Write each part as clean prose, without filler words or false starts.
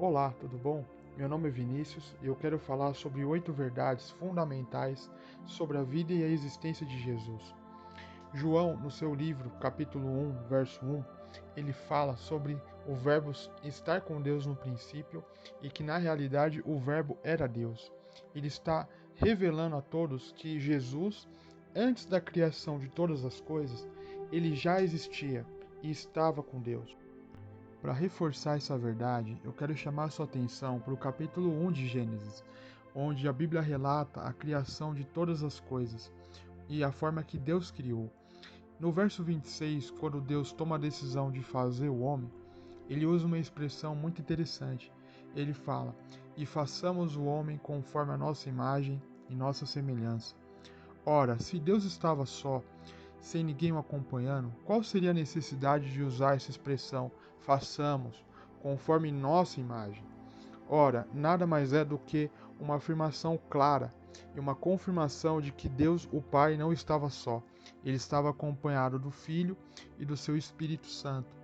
Olá, tudo bom? Meu nome é Vinícius e eu quero falar sobre 8 verdades fundamentais sobre a vida e a existência de Jesus. João, no seu livro, capítulo 1, verso 1, ele fala sobre o Verbo estar com Deus no princípio e que na realidade o Verbo era Deus. Ele está revelando a todos que Jesus, antes da criação de todas as coisas, ele já existia e estava com Deus. Para reforçar essa verdade, eu quero chamar sua atenção para o capítulo 1 de Gênesis, onde a Bíblia relata a criação de todas as coisas e a forma que Deus criou. No verso 26, quando Deus toma a decisão de fazer o homem, ele usa uma expressão muito interessante. Ele fala: "E façamos o homem conforme a nossa imagem e nossa semelhança." Ora, se Deus estava só, sem ninguém o acompanhando, qual seria a necessidade de usar essa expressão façamos conforme nossa imagem? Ora, nada mais é do que uma afirmação clara e uma confirmação de que Deus, o Pai, não estava só. Ele estava acompanhado do Filho e do seu Espírito Santo,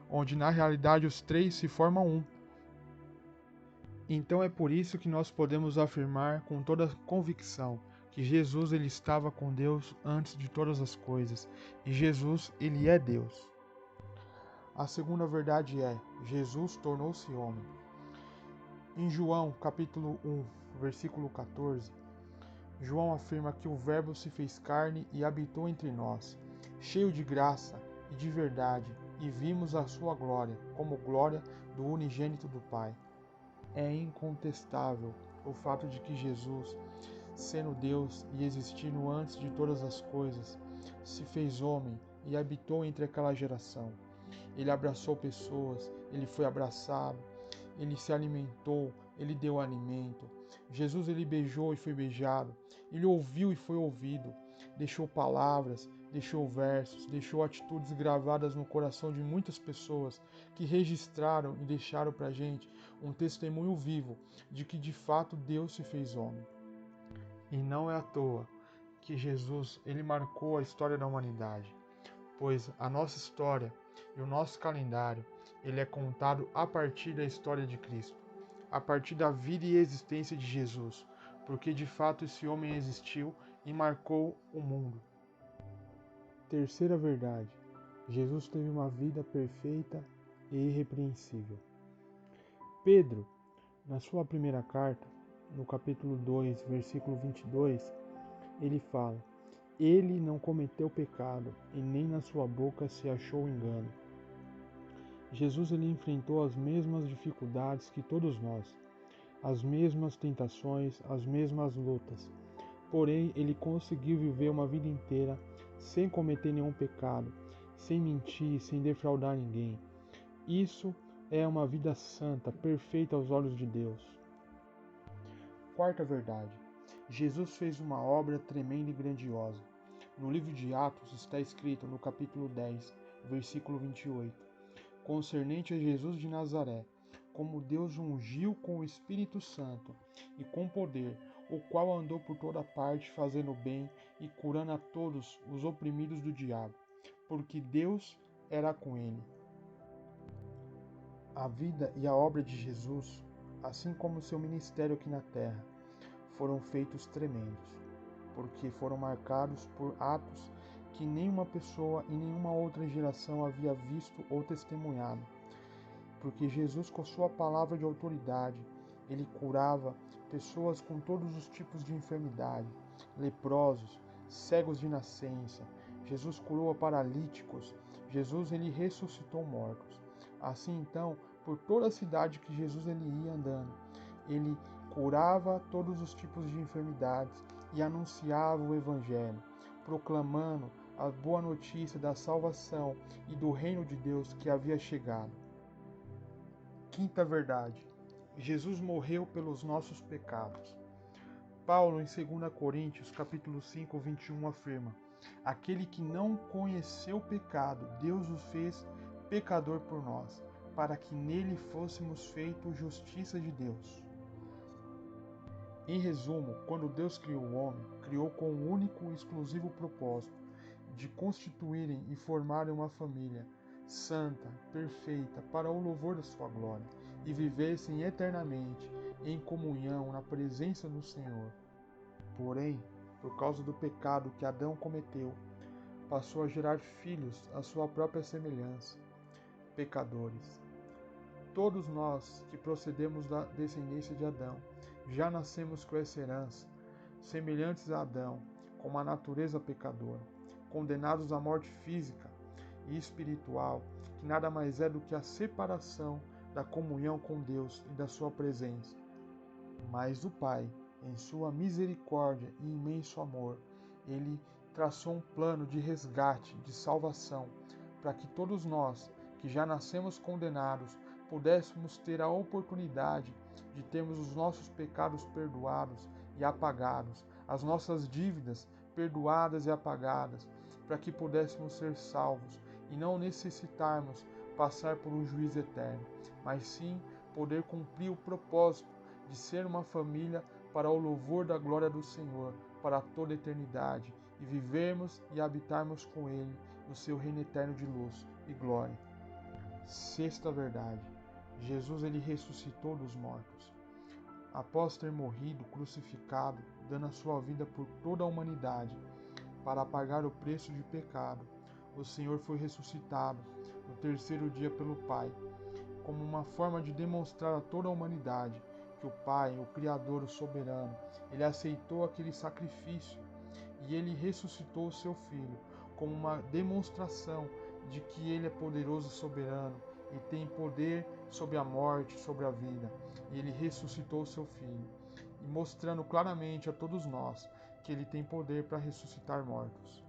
onde na realidade os três se formam um. Então é por isso que nós podemos afirmar com toda convicção que Jesus ele estava com Deus antes de todas as coisas, e Jesus ele é Deus. A segunda verdade é: Jesus tornou-se homem. Em João, capítulo 1, versículo 14, João afirma que o Verbo se fez carne e habitou entre nós, cheio de graça e de verdade, e vimos a sua glória, como glória do unigênito do Pai. É incontestável o fato de que Jesus, sendo Deus e existindo antes de todas as coisas, se fez homem e habitou entre aquela geração. Ele abraçou pessoas, ele foi abraçado, ele se alimentou, ele deu alimento. Jesus ele beijou e foi beijado, ele ouviu e foi ouvido, deixou palavras, deixou versos, deixou atitudes gravadas no coração de muitas pessoas que registraram e deixaram para a gente um testemunho vivo de que de fato Deus se fez homem. E não é à toa que Jesus ele marcou a história da humanidade, pois a nossa história e o nosso calendário ele é contado a partir da história de Cristo, a partir da vida e existência de Jesus, porque de fato esse homem existiu e marcou o mundo. Terceira verdade: Jesus teve uma vida perfeita e irrepreensível. Pedro, na sua primeira carta, no capítulo 2, versículo 22, ele fala: Ele não cometeu pecado e nem na sua boca se achou engano. Jesus ele enfrentou as mesmas dificuldades que todos nós, as mesmas tentações, as mesmas lutas. Porém, ele conseguiu viver uma vida inteira sem cometer nenhum pecado, sem mentir, sem defraudar ninguém. Isso é uma vida santa, perfeita aos olhos de Deus. Quarta verdade: Jesus fez uma obra tremenda e grandiosa. No livro de Atos está escrito no capítulo 10, versículo 28, concernente a Jesus de Nazaré, como Deus ungiu com o Espírito Santo e com poder, o qual andou por toda parte fazendo bem e curando a todos os oprimidos do diabo, porque Deus era com ele. A vida e a obra de Jesus, assim como o seu ministério aqui na terra, foram feitos tremendos, porque foram marcados por atos que nenhuma pessoa e nenhuma outra geração havia visto ou testemunhado. Porque Jesus, com sua palavra de autoridade, ele curava pessoas com todos os tipos de enfermidade, leprosos, cegos de nascença. Jesus curou paralíticos. Jesus ele ressuscitou mortos. Assim então, por toda a cidade que Jesus ele ia andando, ele curava todos os tipos de enfermidades e anunciava o evangelho, proclamando a boa notícia da salvação e do reino de Deus que havia chegado. Quinta verdade: Jesus morreu pelos nossos pecados. Paulo, em 2 Coríntios, capítulo 5, 21, afirma: Aquele que não conheceu o pecado, Deus o fez pecador por nós, para que nele fôssemos feitos justiça de Deus. Em resumo, quando Deus criou o homem, criou com o único e exclusivo propósito de constituírem e formarem uma família santa, perfeita, para o louvor da sua glória. e vivessem eternamente em comunhão na presença do Senhor. Porém, por causa do pecado que Adão cometeu, passou a gerar filhos à sua própria semelhança, pecadores. Todos nós que procedemos da descendência de Adão, já nascemos com essa herança, semelhantes a Adão, com uma natureza pecadora, condenados à morte física e espiritual, que nada mais é do que a separação da comunhão com Deus e da sua presença. Mas o Pai, em sua misericórdia e imenso amor, ele traçou um plano de resgate, de salvação, para que todos nós, que já nascemos condenados, pudéssemos ter a oportunidade de termos os nossos pecados perdoados e apagados, as nossas dívidas perdoadas e apagadas, para que pudéssemos ser salvos e não necessitarmos passar por um juízo eterno, mas sim poder cumprir o propósito de ser uma família para o louvor da glória do Senhor, para toda a eternidade, e vivermos e habitarmos com Ele no seu reino eterno de luz e glória. Sexta verdade: Jesus ele ressuscitou dos mortos. Após ter morrido crucificado, dando a sua vida por toda a humanidade, para pagar o preço de pecado, o Senhor foi ressuscitado no terceiro dia pelo Pai, como uma forma de demonstrar a toda a humanidade que o Pai, o Criador, o Soberano, ele aceitou aquele sacrifício e ele ressuscitou o seu Filho, como uma demonstração de que ele é poderoso e soberano e tem poder sobre a morte, sobre a vida. E ele ressuscitou o seu Filho, e mostrando claramente a todos nós que ele tem poder para ressuscitar mortos.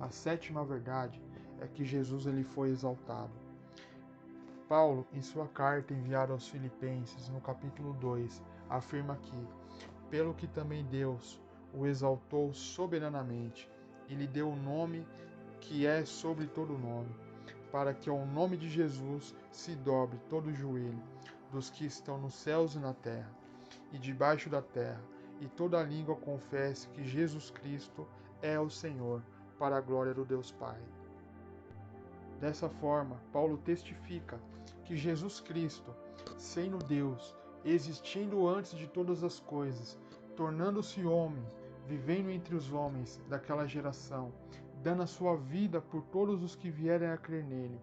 A sétima verdade é que Jesus ele foi exaltado. Paulo, em sua carta enviada aos Filipenses, no capítulo 2, afirma que, pelo que também Deus o exaltou soberanamente, e lhe deu o nome que é sobre todo nome, para que ao nome de Jesus se dobre todo o joelho, dos que estão nos céus e na terra, e debaixo da terra, e toda a língua confesse que Jesus Cristo é o Senhor, para a glória do Deus Pai. Dessa forma, Paulo testifica que Jesus Cristo, sendo Deus, existindo antes de todas as coisas, tornando-se homem, vivendo entre os homens daquela geração, dando a sua vida por todos os que vierem a crer nele,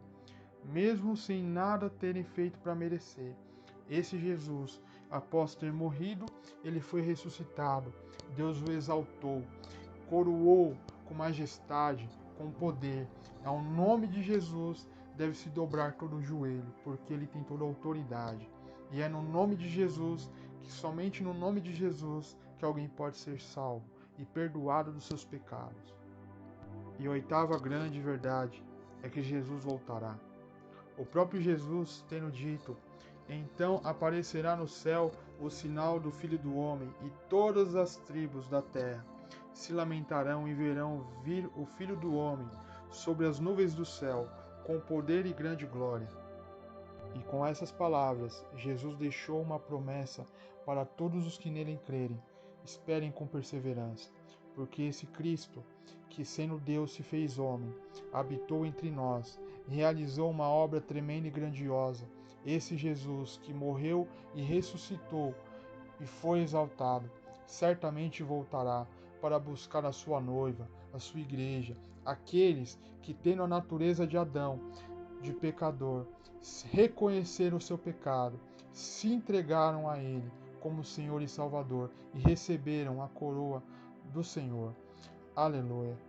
mesmo sem nada terem feito para merecer. Esse Jesus, após ter morrido, ele foi ressuscitado. Deus o exaltou, coroou com majestade, com poder. Ao nome de Jesus deve se dobrar todo o joelho, porque ele tem toda a autoridade. E é no nome de Jesus, que somente no nome de Jesus, que alguém pode ser salvo e perdoado dos seus pecados. E a oitava grande verdade é que Jesus voltará. O próprio Jesus tendo dito: então aparecerá no céu o sinal do Filho do Homem, e todas as tribos da terra se lamentarão e verão vir o Filho do Homem sobre as nuvens do céu, com poder e grande glória. E com essas palavras, Jesus deixou uma promessa para todos os que nele crerem. Esperem com perseverança, porque esse Cristo, que sendo Deus se fez homem, habitou entre nós, realizou uma obra tremenda e grandiosa. Esse Jesus que morreu e ressuscitou e foi exaltado, certamente voltará para buscar a sua noiva, a sua igreja, aqueles que, tendo a natureza de Adão, de pecador, reconheceram o seu pecado, se entregaram a Ele como Senhor e Salvador e receberam a coroa do Senhor. Aleluia.